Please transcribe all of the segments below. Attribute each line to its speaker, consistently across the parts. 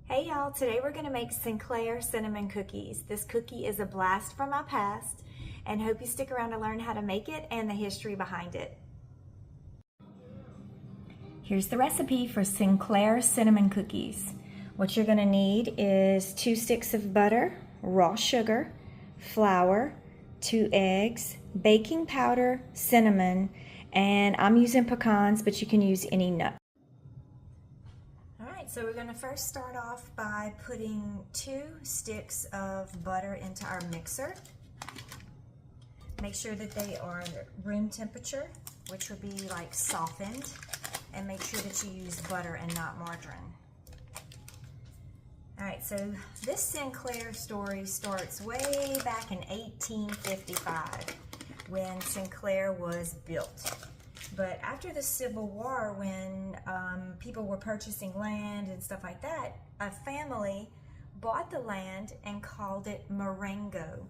Speaker 1: Hey y'all, today we're gonna make Cinclare Cinnamon Cookies. This cookie is a blast from my past and hope you stick around to learn how to make it and the history behind it. Here's the recipe for Cinclare Cinnamon Cookies. What you're gonna need is 2 sticks of butter, raw sugar, flour, 2 eggs, baking powder, cinnamon, and I'm using pecans, but you can use any nut. So we're going to first start off by putting 2 sticks of butter into our mixer. Make sure that they are room temperature, which would be like softened, and make sure that you use butter and not margarine. Alright, so this Cinclare story starts way back in 1855 when Cinclare was built. But after the Civil War, when people were purchasing land and stuff like that, a family bought the land and called it Marengo.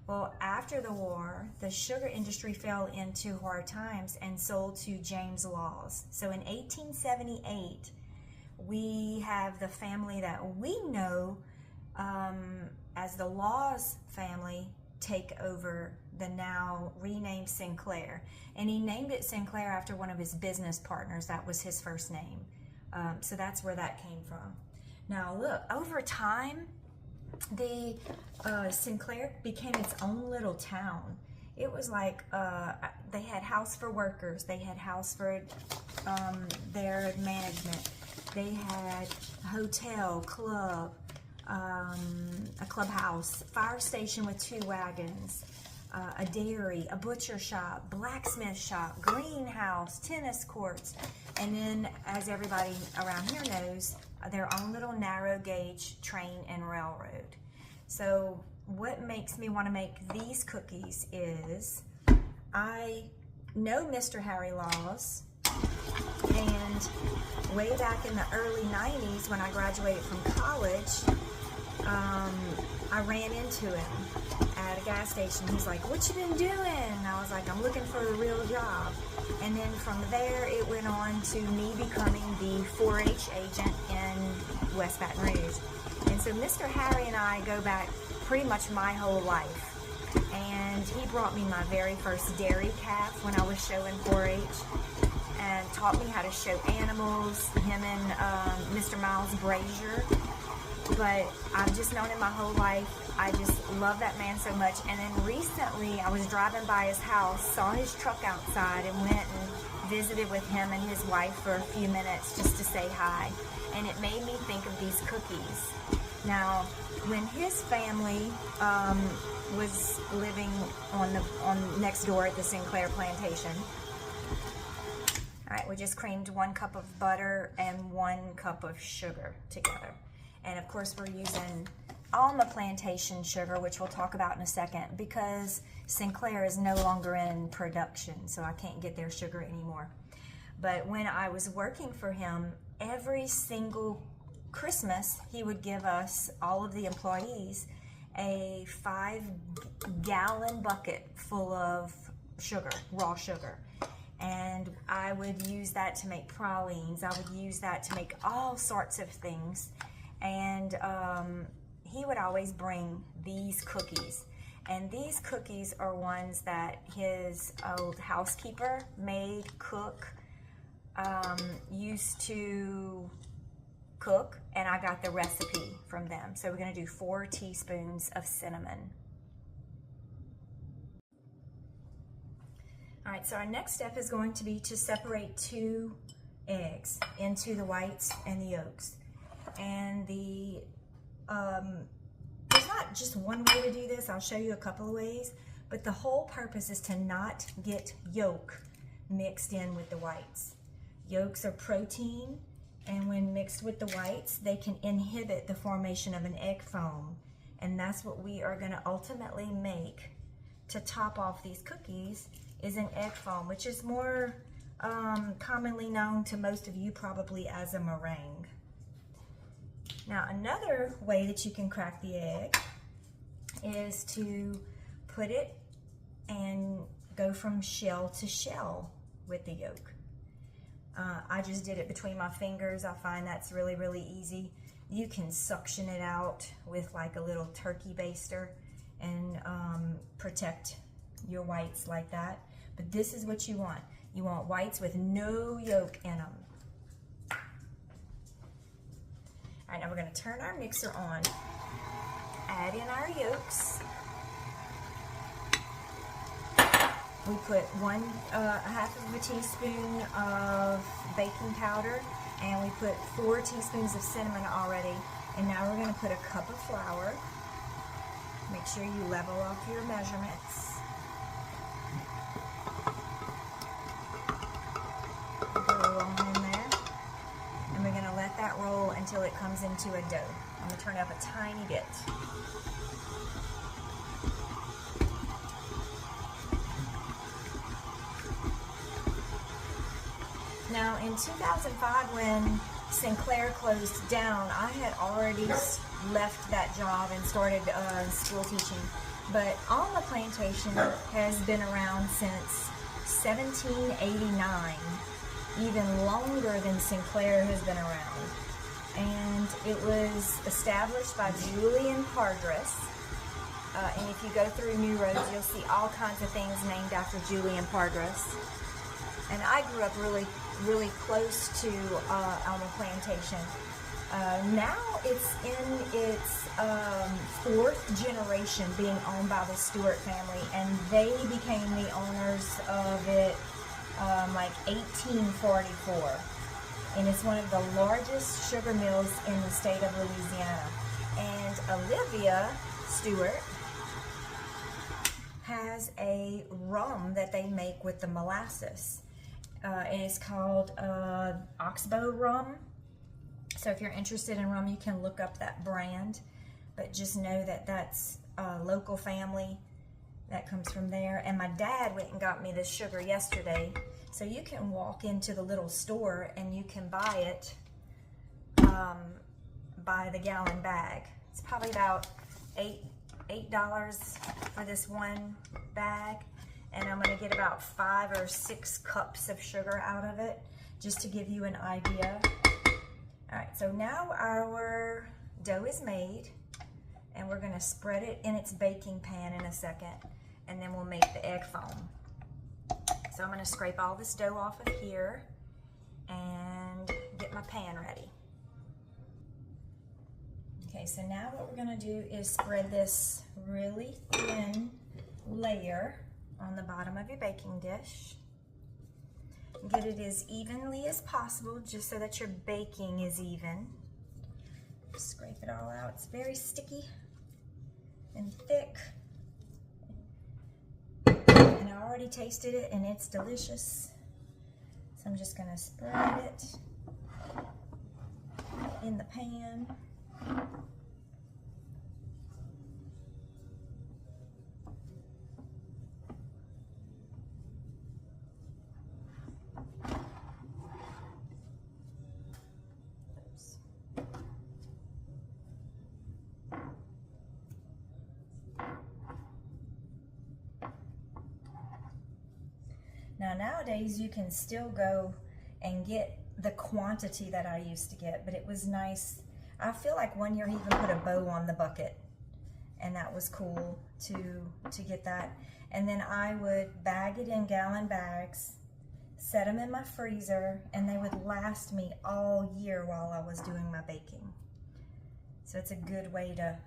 Speaker 1: Well, after the war, the sugar industry fell into hard times and sold to James Laws. So in 1878, we have the family that we know as the Laws family take over the now renamed Cinclare. And he named it Cinclare after one of his business partners. That was his first name. So that's where that came from. Now look, over time, the Cinclare became its own little town. It was like they had house for workers, they had house for their management, they had hotel, club, a clubhouse, fire station with 2 wagons, a dairy, a butcher shop, blacksmith shop, greenhouse, tennis courts, and then, as everybody around here knows, their own little narrow gauge train and railroad. So what makes me want to make these cookies is I know Mr. Harry Laws, and way back in the early 90s when I graduated from college, I ran into him at a gas station. He's like, "What you been doing?" And I was like, "I'm looking for a real job." And then from there, it went on to me becoming the 4-H agent in West Baton Rouge. And so Mr. Harry and I go back pretty much my whole life. And he brought me my very first dairy calf when I was showing 4-H and taught me how to show animals, him and Mr. Miles Brazier. But I've just known him my whole life. I just love that man so much. And then recently I was driving by his house, saw his truck outside, and went and visited with him and his wife for a few minutes just to say hi. And it made me think of these cookies. Now, when his family was living on next door at the Cinclare plantation, all right, we just creamed 1 cup of butter and 1 cup of sugar together. And of course we're using Alma plantation sugar, which we'll talk about in a second, because Cinclare is no longer in production, so I can't get their sugar anymore. But when I was working for him, every single Christmas, he would give us, all of the employees, a 5-gallon bucket full of sugar, raw sugar. And I would use that to make pralines. I would use that to make all sorts of things. And he would always bring these cookies. And these cookies are ones that his old housekeeper, maid, cook, used to cook, and I got the recipe from them. So we're gonna do 4 teaspoons of cinnamon. All right, so our next step is going to be to separate 2 eggs into the whites and the yolks. And there's not just one way to do this. I'll show you a couple of ways, but the whole purpose is to not get yolk mixed in with the whites. Yolks are protein, and when mixed with the whites, they can inhibit the formation of an egg foam. And that's what we are gonna ultimately make to top off these cookies, is an egg foam, which is more commonly known to most of you probably as a meringue. Now, another way that you can crack the egg is to put it and go from shell to shell with the yolk. I just did it between my fingers. I find that's really, really easy. You can suction it out with like a little turkey baster and protect your whites like that. But this is what you want. You want whites with no yolk in them. All right, now we're going to turn our mixer on, add in our yolks. We put half of a teaspoon of baking powder, and we put 4 teaspoons of cinnamon already. And now we're going to put a cup of flour. Make sure you level off your measurements. Go on in there. And we're going to let that roll until it comes into a dough. I'm going to turn it up a tiny bit. Now in 2005, when Cinclare closed down, I had already left that job and started school teaching. But On the Plantation has been around since 1789, even longer than Cinclare has been around. And it was established by Julian Pardress. And if you go through New Roads, you'll see all kinds of things named after Julian Pardress. And I grew up really close to On the Plantation. Now it's in its 4th generation being owned by the Stewart family, and they became the owners of it like 1844. And it's one of the largest sugar mills in the state of Louisiana. And Olivia Stewart has a rum that they make with the molasses. And it's called Oxbow rum. So if you're interested in rum, you can look up that brand. But just know that that's a local family that comes from there. And my dad went and got me this sugar yesterday. So you can walk into the little store and you can buy it by the gallon bag. It's probably about $8 for this one bag. And I'm going to get about 5 or 6 cups of sugar out of it, just to give you an idea. All right, so now our dough is made, and we're going to spread it in its baking pan in a second, and then we'll make the egg foam. So I'm going to scrape all this dough off of here and get my pan ready. Okay, so now what we're going to do is spread this really thin layer on the bottom of your baking dish. Get it as evenly as possible, just so that your baking is even. Scrape it all out. It's very sticky and thick. And I already tasted it and it's delicious. So I'm just gonna spread it in the pan. Now nowadays you can still go and get the quantity that I used to get, but it was nice. I feel like one year he even put a bow on the bucket, and that was cool to get that. And then I would bag it in gallon bags, set them in my freezer, and they would last me all year while I was doing my baking. So it's a good way to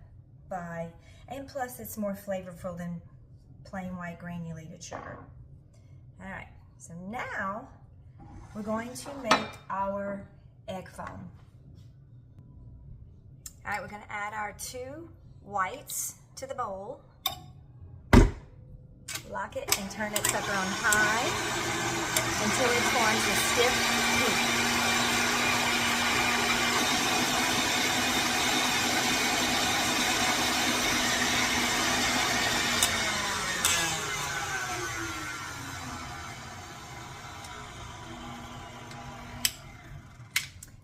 Speaker 1: buy, and plus it's more flavorful than plain white granulated sugar. All right, so now we're going to make our egg foam. All right, we're going to add our 2 whites to the bowl. Lock it and turn it sucker on high until it forms a stiff heat.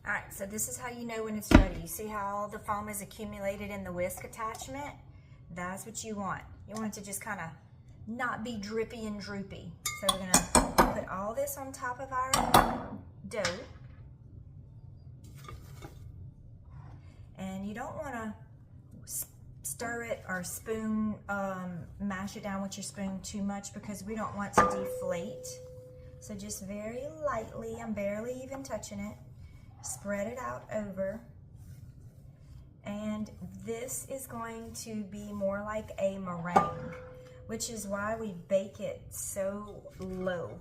Speaker 1: Alright, so this is how you know when it's ready. You see how all the foam is accumulated in the whisk attachment? That's what you want. You want it to just kind of not be drippy and droopy. So we're going to put all this on top of our dough. And you don't want to stir it or spoon, mash it down with your spoon too much because we don't want to deflate. So just very lightly, I'm barely even touching it, spread it out over. And this is going to be more like a meringue, which is why we bake it so low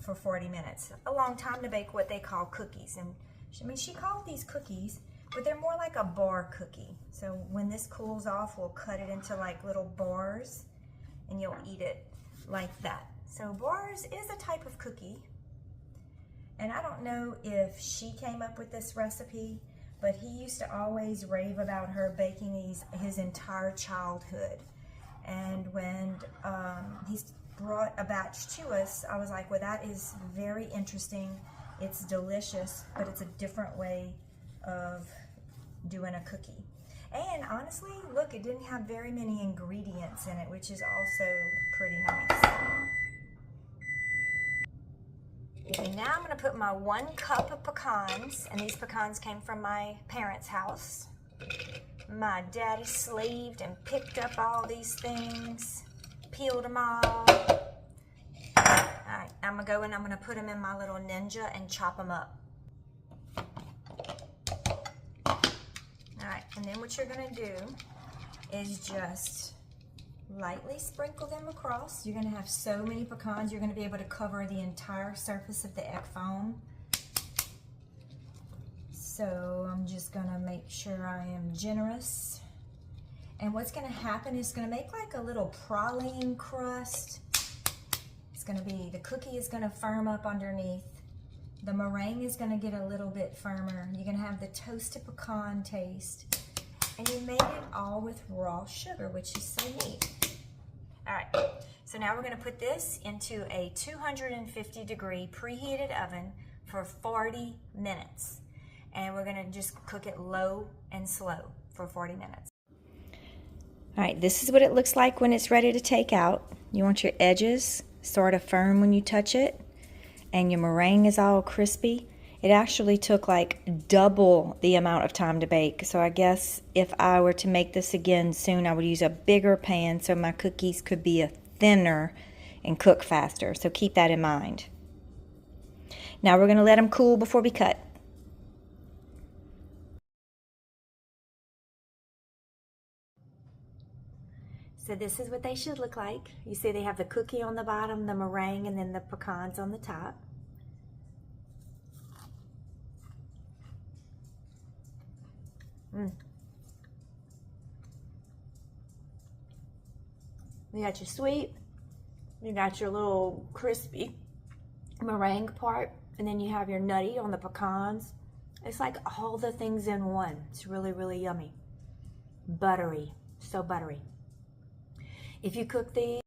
Speaker 1: for 40 minutes. A long time to bake what they call cookies. And I mean, she called these cookies, but they're more like a bar cookie. So when this cools off, we'll cut it into like little bars and you'll eat it like that. So bars is a type of cookie. And I don't know if she came up with this recipe, but he used to always rave about her baking these his entire childhood. And when he brought a batch to us, I was like, well, that is very interesting. It's delicious, but it's a different way of doing a cookie. And honestly, look, it didn't have very many ingredients in it, which is also pretty nice. Okay, now I'm gonna put my 1 cup of pecans, and these pecans came from my parents' house. My daddy slaved and picked up all these things, peeled them all. All right, I'm gonna go and I'm gonna put them in my little Ninja and chop them up. All right, and then what you're gonna do is just lightly sprinkle them across. You're gonna have so many pecans, you're gonna be able to cover the entire surface of the egg foam. So I'm just gonna make sure I am generous. And what's gonna happen is gonna make like a little praline crust. It's gonna be, the cookie is gonna firm up underneath. The meringue is gonna get a little bit firmer. You're gonna have the toasted pecan taste. And you made it all with raw sugar, which is so neat. All right, so now we're gonna put this into a 250-degree preheated oven for 40 minutes. And we're gonna just cook it low and slow for 40 minutes. All right, this is what it looks like when it's ready to take out. You want your edges sort of firm when you touch it, and your meringue is all crispy. It actually took like double the amount of time to bake. So I guess if I were to make this again soon, I would use a bigger pan so my cookies could be thinner and cook faster. So keep that in mind. Now we're gonna let them cool before we cut. So this is what they should look like. You see they have the cookie on the bottom, the meringue, and then the pecans on the top. You got your sweet, you got your little crispy meringue part, and then you have your nutty on the pecans. It's like all the things in one. It's really, really yummy. Buttery, so buttery. If you cook these